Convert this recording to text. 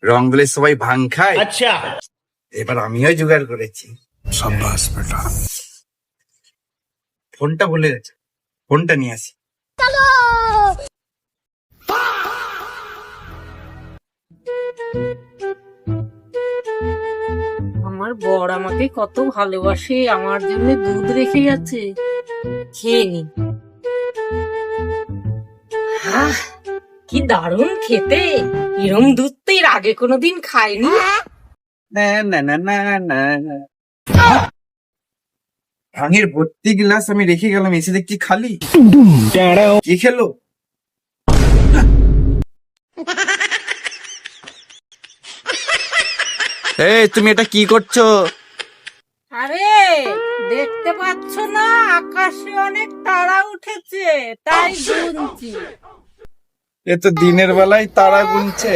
রং গুলে সবাই ভাং খায়, আচ্ছা এবার আমিও জোগাড় করেছি। शाबाश बेटा। ফোনটা ভুলে গেছে, ফোনটা নিয়ে আসি। আমার বর আমাকে কত ভালোবাসে, আমার জন্য দুধ রেখে গেছে, খেয়ে নি। আহ, কি দারুণ খেতে, এরম দুধ তো এর আগে কোনোদিন খাইনি। না না না না না না। ভাঙের ভর্তি গ্লাস আমি রেখে গেলাম, এসে দেখছি খালি। কি খেলো? এই তুমি এটা কি করছো? আরে দেখতে পাচ্ছ না, আকাশে অনেক তারা উঠেছে, তাই গুনছি। এ তো দিনের বেলায় তারা গুনছে।